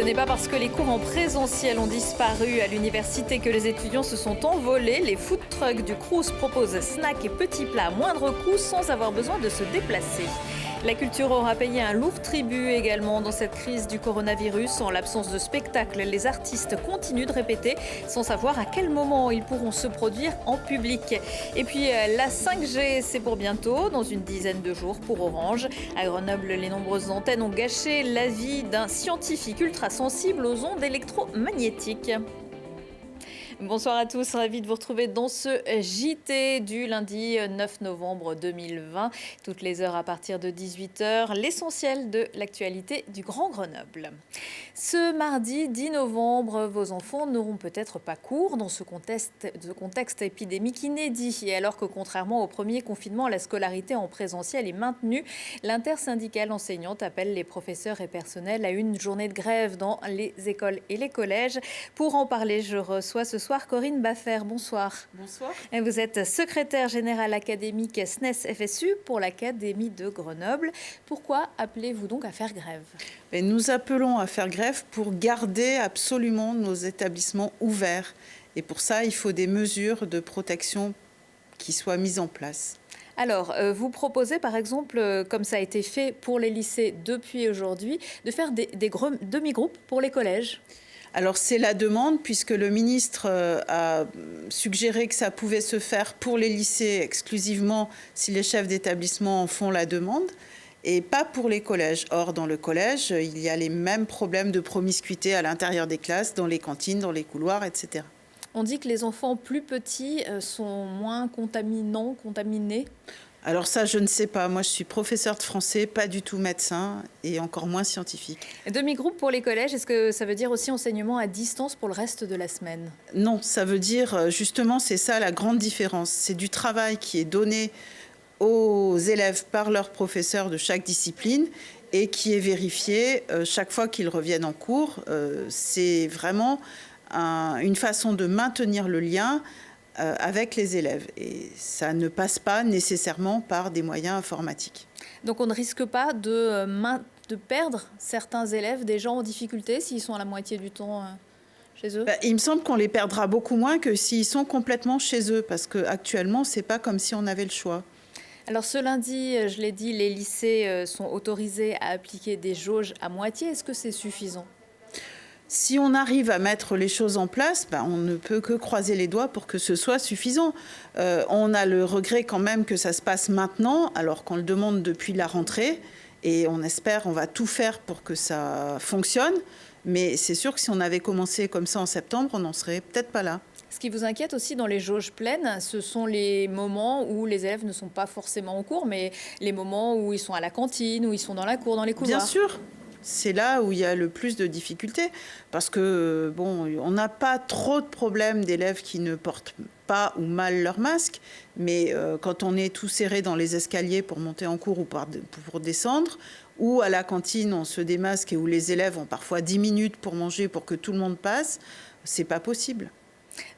Ce n'est pas parce que les cours en présentiel ont disparu à l'université que les étudiants se sont envolés. Les food trucks du Crous proposent snacks et petits plats à moindre coût sans avoir besoin de se déplacer. La culture aura payé un lourd tribut également dans cette crise du coronavirus. En l'absence de spectacle, les artistes continuent de répéter sans savoir à quel moment ils pourront se produire en public. Et puis la 5G, c'est pour bientôt, dans une dizaine de jours pour Orange. À Grenoble, les nombreuses antennes ont gâché la vie d'un scientifique ultra sensible aux ondes électromagnétiques. Bonsoir à tous, ravi de vous retrouver dans ce JT du lundi 9 novembre 2020. Toutes les heures à partir de 18h, l'essentiel de l'actualité du Grand Grenoble. Ce mardi 10 novembre, vos enfants n'auront peut-être pas cours dans ce contexte épidémique inédit. Et alors que contrairement au premier confinement, la scolarité en présentiel est maintenue, l'intersyndicale enseignante appelle les professeurs et personnels à une journée de grève dans les écoles et les collèges. Pour en parler, je reçois ce soir Corinne Baffer. Bonsoir. Bonsoir. Vous êtes secrétaire générale académique SNES-FSU pour l'Académie de Grenoble. Pourquoi appelez-vous donc à faire grève ? Nous appelons à faire grève pour garder absolument nos établissements ouverts. Et pour ça, il faut des mesures de protection qui soient mises en place. Alors, vous proposez par exemple, comme ça a été fait pour les lycées depuis aujourd'hui, de faire des demi-groupes pour les collèges ? Alors c'est la demande puisque le ministre a suggéré que ça pouvait se faire pour les lycées exclusivement si les chefs d'établissement en font la demande et pas pour les collèges. Or dans le collège, il y a les mêmes problèmes de promiscuité à l'intérieur des classes, dans les cantines, dans les couloirs, etc. On dit que les enfants plus petits sont moins contaminés. Alors ça, je ne sais pas. Moi, je suis professeure de français, pas du tout médecin et encore moins scientifique. Demi-groupe pour les collèges, est-ce que ça veut dire aussi enseignement à distance pour le reste de la semaine ? Non, ça veut dire, justement, c'est ça la grande différence. C'est du travail qui est donné aux élèves par leurs professeurs de chaque discipline et qui est vérifié chaque fois qu'ils reviennent en cours. C'est vraiment une façon de maintenir le lien avec les élèves. Et ça ne passe pas nécessairement par des moyens informatiques. Donc on ne risque pas de perdre certains élèves déjà en difficulté s'ils sont à la moitié du temps chez eux ? Il me semble qu'on les perdra beaucoup moins que s'ils sont complètement chez eux, parce qu'actuellement, ce n'est pas comme si on avait le choix. Alors ce lundi, je l'ai dit, les lycées sont autorisés à appliquer des jauges à moitié. Est-ce que c'est suffisant ? Si on arrive à mettre les choses en place, on ne peut que croiser les doigts pour que ce soit suffisant. On a le regret quand même que ça se passe maintenant, alors qu'on le demande depuis la rentrée. Et on espère, on va tout faire pour que ça fonctionne. Mais c'est sûr que si on avait commencé comme ça en septembre, on n'en serait peut-être pas là. Ce qui vous inquiète aussi dans les jauges pleines, ce sont les moments où les élèves ne sont pas forcément en cours, mais les moments où ils sont à la cantine, où ils sont dans la cour, dans les couloirs. Bien sûr. C'est là où il y a le plus de difficultés parce que, on n'a pas trop de problèmes d'élèves qui ne portent pas ou mal leur masque, mais quand on est tout serré dans les escaliers pour monter en cours ou pour descendre, ou à la cantine on se démasque et où les élèves ont parfois 10 minutes pour manger pour que tout le monde passe, c'est pas possible.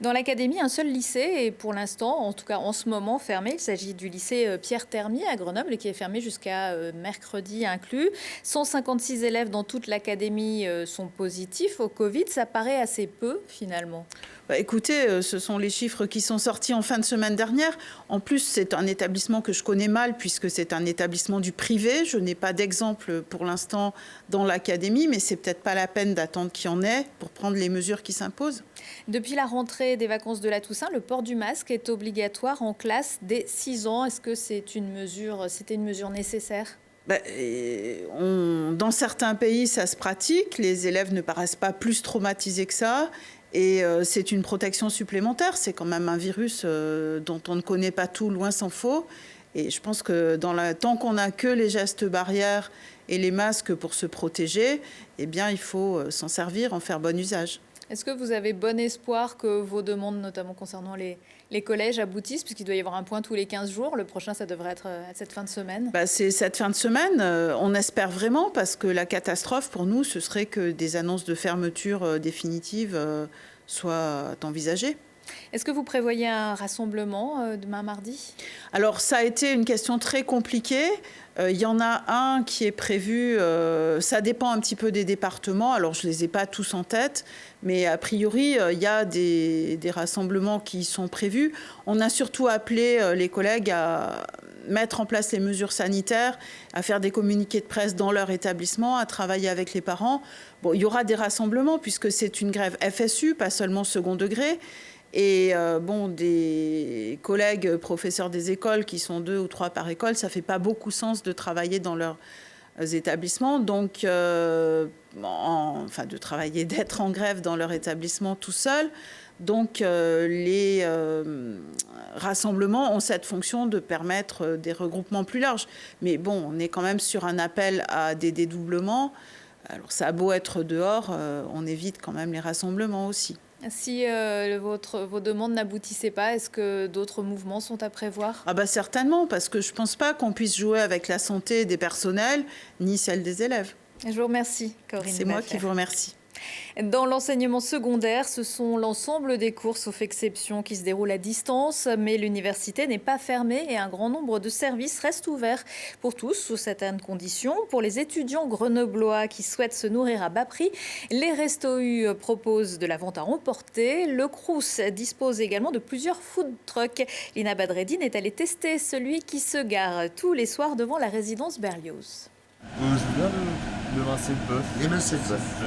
Dans l'académie, un seul lycée est pour l'instant, en tout cas en ce moment, fermé. Il s'agit du lycée Pierre Termier à Grenoble qui est fermé jusqu'à mercredi inclus. 156 élèves dans toute l'académie sont positifs au Covid. Ça paraît assez peu finalement. Écoutez, ce sont les chiffres qui sont sortis en fin de semaine dernière. En plus, c'est un établissement que je connais mal puisque c'est un établissement du privé. Je n'ai pas d'exemple pour l'instant dans l'académie, mais c'est peut-être pas la peine d'attendre qu'il y en ait pour prendre les mesures qui s'imposent. Depuis la rentrée des vacances de la Toussaint, le port du masque est obligatoire en classe dès 6 ans. Est-ce que c'était une mesure nécessaire ? Dans certains pays, ça se pratique. Les élèves ne paraissent pas plus traumatisés que ça. Et c'est une protection supplémentaire. C'est quand même un virus dont on ne connaît pas tout, loin s'en faut. Et je pense que tant qu'on n'a que les gestes barrières et les masques pour se protéger, il faut s'en servir, en faire bon usage. Est-ce que vous avez bon espoir que vos demandes, notamment concernant les collèges, aboutissent, puisqu'il doit y avoir un point tous les 15 jours? Le prochain, ça devrait être cette fin de semaine. C'est cette fin de semaine. On espère vraiment, parce que la catastrophe, pour nous, ce serait que des annonces de fermeture définitive soient envisagées. Est-ce que vous prévoyez un rassemblement demain mardi? Alors, ça a été une question très compliquée. Il y en a un qui est prévu, ça dépend un petit peu des départements, alors je ne les ai pas tous en tête, mais a priori, il y a des rassemblements qui sont prévus. On a surtout appelé les collègues à mettre en place les mesures sanitaires, à faire des communiqués de presse dans leur établissement, à travailler avec les parents. Bon, il y aura des rassemblements puisque c'est une grève FSU, pas seulement second degré. Et des collègues professeurs des écoles qui sont 2 ou 3 par école, ça ne fait pas beaucoup sens de travailler dans leurs établissements. Donc, de travailler, d'être en grève dans leur établissement tout seul. Donc, les rassemblements ont cette fonction de permettre des regroupements plus larges. Mais bon, on est quand même sur un appel à des dédoublements. Alors, ça a beau être dehors, on évite quand même les rassemblements aussi. Si vos demandes n'aboutissaient pas, est-ce que d'autres mouvements sont à prévoir? Certainement, parce que je ne pense pas qu'on puisse jouer avec la santé des personnels, ni celle des élèves. Je vous remercie, Corinne. C'est moi qui vous remercie. Dans l'enseignement secondaire, ce sont l'ensemble des cours, sauf exception, qui se déroulent à distance. Mais l'université n'est pas fermée et un grand nombre de services restent ouverts pour tous, sous certaines conditions. Pour les étudiants grenoblois qui souhaitent se nourrir à bas prix, les Restos U proposent de la vente à emporter. Le Crous dispose également de plusieurs food trucks. Lina Badreddine est allée tester celui qui se gare tous les soirs devant la résidence Berlioz. Je veux bien le mincé de bœuf. Les mincés de bœuf.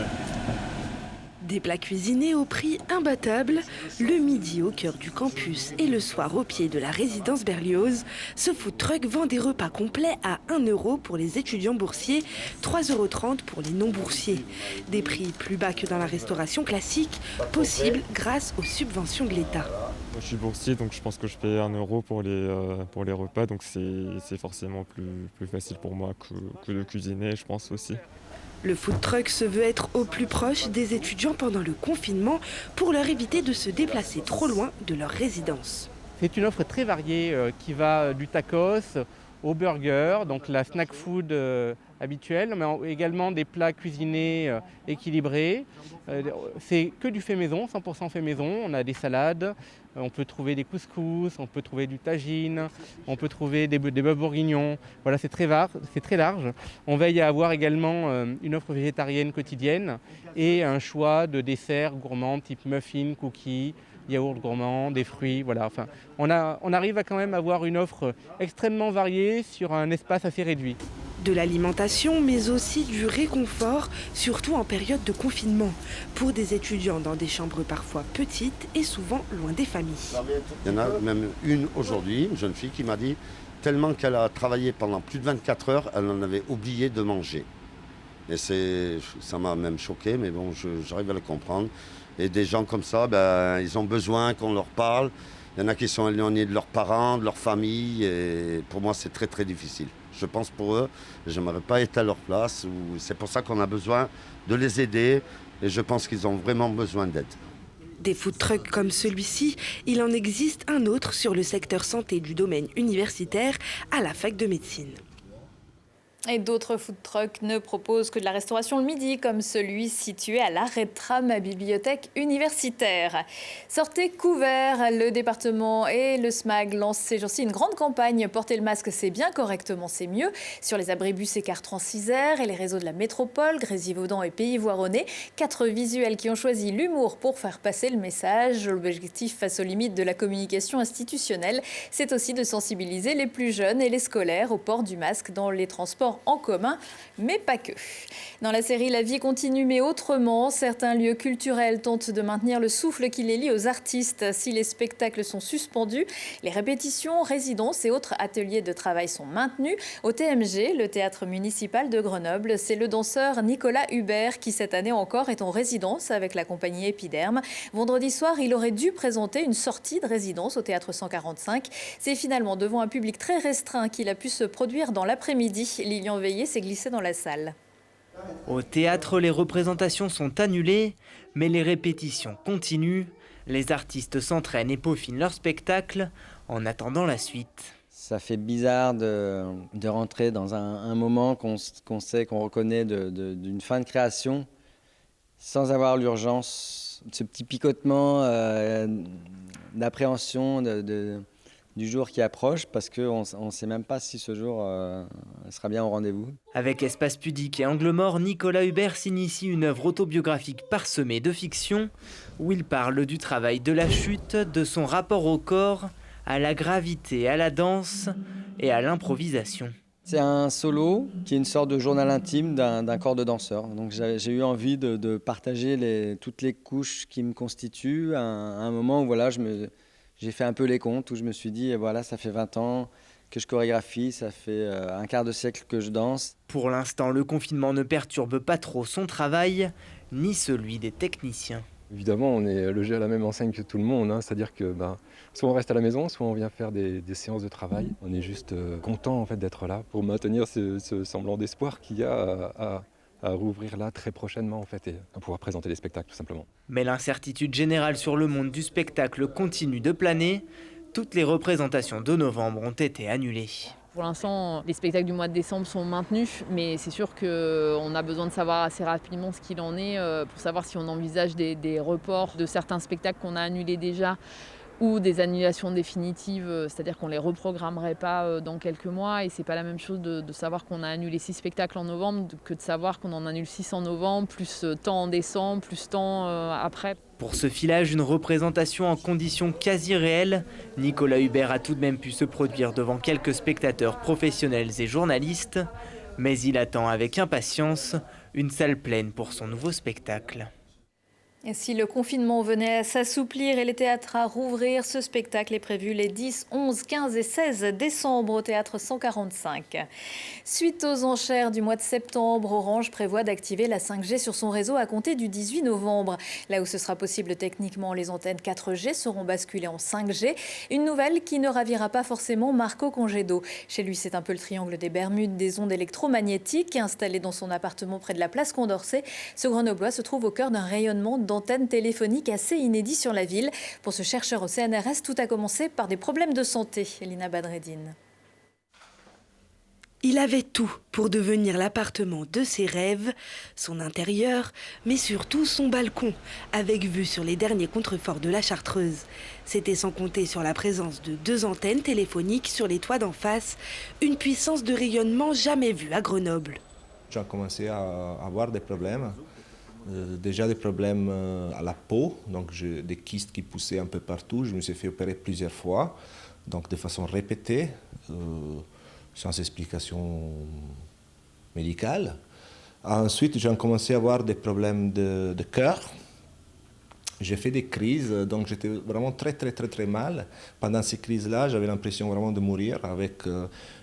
Des plats cuisinés au prix imbattable, le midi au cœur du campus et le soir au pied de la résidence Berlioz, ce food truck vend des repas complets à 1 € pour les étudiants boursiers, 3,30 € pour les non-boursiers. Des prix plus bas que dans la restauration classique, possible grâce aux subventions de l'État. Moi, je suis boursier, donc je pense que je paye 1 € pour les repas, donc c'est forcément plus facile pour moi que de cuisiner, je pense aussi. Le food truck se veut être au plus proche des étudiants pendant le confinement pour leur éviter de se déplacer trop loin de leur résidence. C'est une offre très variée qui va du tacos au burger, donc la snack food habituelle, mais également des plats cuisinés équilibrés. C'est que du fait maison, 100% fait maison. On a des salades, on peut trouver des couscous, on peut trouver du tagine, on peut trouver des bœufs bourguignons. Voilà, c'est très large. On veille à avoir également une offre végétarienne quotidienne et un choix de desserts gourmands type muffins, cookies, yaourt gourmand, des fruits, voilà. Enfin, on arrive à quand même avoir une offre extrêmement variée sur un espace assez réduit. De l'alimentation, mais aussi du réconfort, surtout en période de confinement, pour des étudiants dans des chambres parfois petites et souvent loin des familles. Il y en a même une aujourd'hui, une jeune fille qui m'a dit, tellement qu'elle a travaillé pendant plus de 24 heures, elle en avait oublié de manger. Et ça m'a même choqué, mais bon, j'arrive à le comprendre. Et des gens comme ça, ils ont besoin qu'on leur parle. Il y en a qui sont éloignés de leurs parents, de leur famille. Et pour moi, c'est très, très difficile. Je pense pour eux, je n'aimerais pas être à leur place. C'est pour ça qu'on a besoin de les aider. Et je pense qu'ils ont vraiment besoin d'aide. Des food trucks comme celui-ci, il en existe un autre sur le secteur santé du domaine universitaire à la fac de médecine. Et d'autres food trucks ne proposent que de la restauration le midi, comme celui situé à l'arrêt de tram à bibliothèque universitaire. Sortez couverts, le département et le SMAG lancent ces jours-ci une grande campagne. Porter le masque, c'est bien, correctement, c'est mieux. Sur les abribus et cars Transisaires et les réseaux de la métropole, Grésivaudan et Pays-Voironnais, 4 visuels qui ont choisi l'humour pour faire passer le message. L'objectif face aux limites de la communication institutionnelle, c'est aussi de sensibiliser les plus jeunes et les scolaires au port du masque dans les transports en commun, mais pas que. Dans la série La vie continue mais autrement, certains lieux culturels tentent de maintenir le souffle qui les lie aux artistes. Si les spectacles sont suspendus, les répétitions, résidences et autres ateliers de travail sont maintenus. Au TMG, le théâtre municipal de Grenoble, c'est le danseur Nicolas Hubert qui cette année encore est en résidence avec la compagnie Épiderme. Vendredi soir, il aurait dû présenter une sortie de résidence au théâtre 145. C'est finalement devant un public très restreint qu'il a pu se produire dans l'après-midi. Lilian Veillé s'est glissé dans la salle. Au théâtre, les représentations sont annulées, mais les répétitions continuent. Les artistes s'entraînent et peaufinent leur spectacle en attendant la suite. Ça fait bizarre de rentrer dans un moment qu'on sait, qu'on reconnaît d'une fin de création, sans avoir l'urgence, ce petit picotement d'appréhension du jour qui approche parce qu'on ne sait même pas si ce jour sera bien au rendez-vous. Avec Espace Pudique et Angle Mort, Nicolas Hubert s'initie une œuvre autobiographique parsemée de fiction où il parle du travail de la chute, de son rapport au corps, à la gravité, à la danse et à l'improvisation. C'est un solo qui est une sorte de journal intime d'un corps de danseur. Donc j'ai eu envie de partager toutes les couches qui me constituent à un moment où voilà, j'ai fait un peu les comptes, où je me suis dit, voilà, ça fait 20 ans que je chorégraphie, ça fait un quart de siècle que je danse. Pour l'instant, le confinement ne perturbe pas trop son travail, ni celui des techniciens. Évidemment, on est logé à la même enseigne que tout le monde, hein, c'est-à-dire que soit on reste à la maison, soit on vient faire des séances de travail. On est juste content en fait, d'être là pour maintenir ce semblant d'espoir qu'il y a à rouvrir là très prochainement en fait, et à pouvoir présenter les spectacles tout simplement. Mais l'incertitude générale sur le monde du spectacle continue de planer. Toutes les représentations de novembre ont été annulées. Pour l'instant, les spectacles du mois de décembre sont maintenus, mais c'est sûr qu'on a besoin de savoir assez rapidement ce qu'il en est pour savoir si on envisage des reports de certains spectacles qu'on a annulés déjà ou des annulations définitives, c'est-à-dire qu'on ne les reprogrammerait pas dans quelques mois. Et c'est pas la même chose de savoir qu'on a annulé 6 spectacles en novembre que de savoir qu'on en annule 6 en novembre, plus tant en décembre, plus tant après. Pour ce filage, une représentation en conditions quasi réelles, Nicolas Hubert a tout de même pu se produire devant quelques spectateurs professionnels et journalistes, mais il attend avec impatience une salle pleine pour son nouveau spectacle. Et si le confinement venait à s'assouplir et les théâtres à rouvrir, ce spectacle est prévu les 10, 11, 15 et 16 décembre au théâtre 145. Suite aux enchères du mois de septembre, Orange prévoit d'activer la 5G sur son réseau à compter du 18 novembre. Là où ce sera possible techniquement, les antennes 4G seront basculées en 5G. Une nouvelle qui ne ravira pas forcément Marco Congedo. Chez lui, c'est un peu le triangle des Bermudes des ondes électromagnétiques. Installé dans son appartement près de la place Condorcet, ce Grenoblois se trouve au cœur d'un rayonnement d'antennes téléphoniques assez inédit sur la ville. Pour ce chercheur au CNRS, tout a commencé par des problèmes de santé. Elina Badreddine. Il avait tout pour devenir l'appartement de ses rêves, son intérieur, mais surtout son balcon, avec vue sur les derniers contreforts de la Chartreuse. C'était sans compter sur la présence de 2 antennes téléphoniques sur les toits d'en face, une puissance de rayonnement jamais vue à Grenoble. J'ai commencé à avoir des problèmes. Déjà des problèmes à la peau, donc des kystes qui poussaient un peu partout. Je me suis fait opérer plusieurs fois, donc de façon répétée, sans explication médicale. Ensuite, j'ai commencé à avoir des problèmes de cœur. J'ai fait des crises, donc j'étais vraiment très mal. Pendant ces crises-là, j'avais l'impression vraiment de mourir avec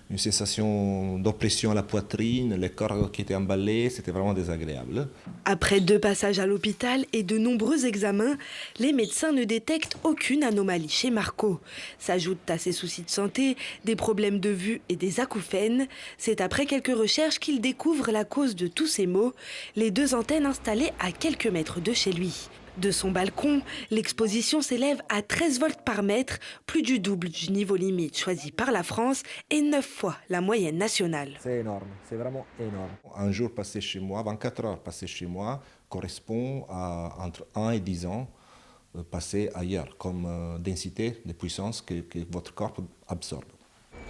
une sensation d'oppression à la poitrine, le corps qui était emballé, c'était vraiment désagréable. Après 2 passages à l'hôpital et de nombreux examens, les médecins ne détectent aucune anomalie chez Marco. S'ajoutent à ses soucis de santé des problèmes de vue et des acouphènes. C'est après quelques recherches qu'il découvre la cause de tous ces maux, les 2 antennes installées à quelques mètres de chez lui. De son balcon, l'exposition s'élève à 13 volts par mètre, plus du double du niveau limite choisi par la France et 9 fois la moyenne nationale. C'est énorme, c'est vraiment énorme. Un jour passé chez moi, 24 heures passées chez moi, correspond à entre 1 et 10 ans passés ailleurs, comme densité de puissance que votre corps absorbe.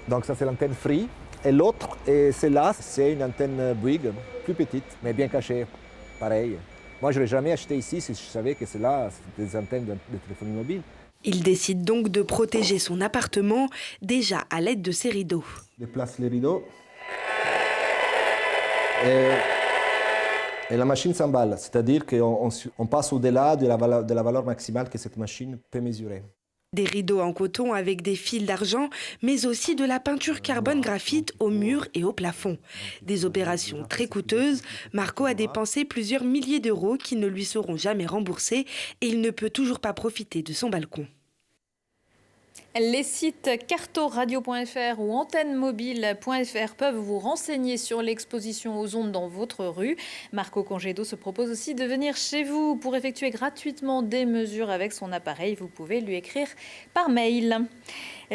Donc ça c'est l'antenne Free, et l'autre, et celle-là, c'est une antenne Bouygues, plus petite, mais bien cachée, pareil. Moi, je ne l'aurais jamais acheté ici si je savais que celle-là, c'était des antennes de téléphonie mobile. Il décide donc de protéger son appartement, déjà à l'aide de ses rideaux. Je déplace les rideaux. Et la machine s'emballe, c'est-à-dire qu'on passe au-delà de la valeur maximale que cette machine peut mesurer. Des rideaux en coton avec des fils d'argent, mais aussi de la peinture carbone graphite aux murs et au plafond. Des opérations très coûteuses. Marco a dépensé plusieurs milliers d'euros qui ne lui seront jamais remboursés et il ne peut toujours pas profiter de son balcon. Les sites cartoradio.fr ou antennemobile.fr peuvent vous renseigner sur l'exposition aux ondes dans votre rue. Marco Congedo se propose aussi de venir chez vous pour effectuer gratuitement des mesures avec son appareil. Vous pouvez lui écrire par mail.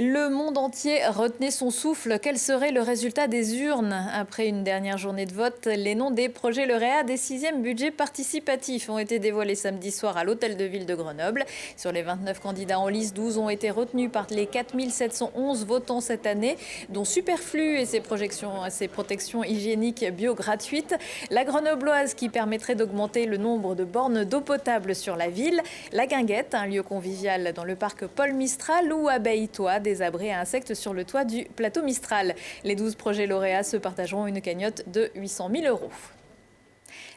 Le monde entier retenait son souffle. Quel serait le résultat des urnes? Après une dernière journée de vote, les noms des projets lauréats des 6e budgets participatifs ont été dévoilés samedi soir à l'Hôtel de Ville de Grenoble. Sur les 29 candidats en lice, 12 ont été retenus par les 4711 votants cette année, dont Superflu et ses protections hygiéniques bio gratuites. La Grenobloise qui permettrait d'augmenter le nombre de bornes d'eau potable sur la ville. La Guinguette, un lieu convivial dans le parc Paul Mistral, ou Abeille-Toi, des abris à insectes sur le toit du plateau Mistral. Les 12 projets lauréats se partageront une cagnotte de 800 000 €.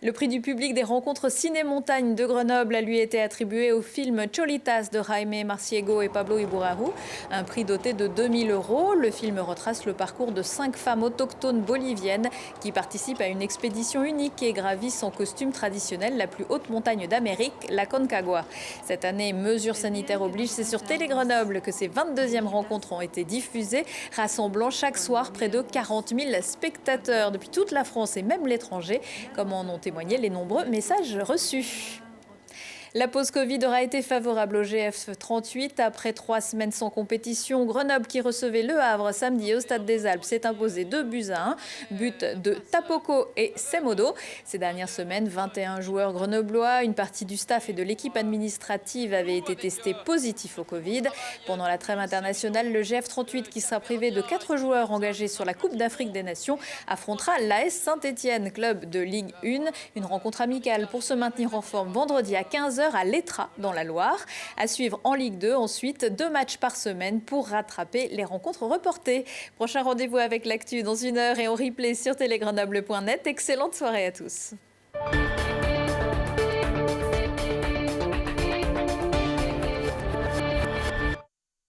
Le prix du public des rencontres Ciné-Montagne de Grenoble a lui été attribué au film Cholitas de Jaime Marciego et Pablo Iburraru, un prix doté de 2 000 €. Le film retrace le parcours de 5 femmes autochtones boliviennes qui participent à une expédition unique et gravissent en costume traditionnel la plus haute montagne d'Amérique, la Concagua. Cette année, mesures sanitaires obligent, c'est sur Télé Grenoble que ces 22e rencontres ont été diffusées, rassemblant chaque soir près de 40 000 spectateurs depuis toute la France et même l'étranger, comme en ont témoigné les nombreux messages reçus. La pause Covid aura été favorable au GF 38. Après 3 semaines sans compétition, Grenoble, qui recevait Le Havre samedi au Stade des Alpes, s'est imposé 2-1. But de Tapoko et Semodo. Ces dernières semaines, 21 joueurs grenoblois, une partie du staff et de l'équipe administrative avaient été testés positifs au Covid. Pendant la trêve internationale, le GF 38, qui sera privé de 4 joueurs engagés sur la Coupe d'Afrique des Nations, affrontera l'AS Saint-Étienne, club de Ligue 1. Une rencontre amicale pour se maintenir en forme vendredi à 15h à l'Étrat dans la Loire. À suivre en Ligue 2, ensuite 2 matchs par semaine pour rattraper les rencontres reportées. Prochain rendez-vous avec l'actu dans 1 heure et en replay sur télégrenoble.net. Excellente soirée à tous.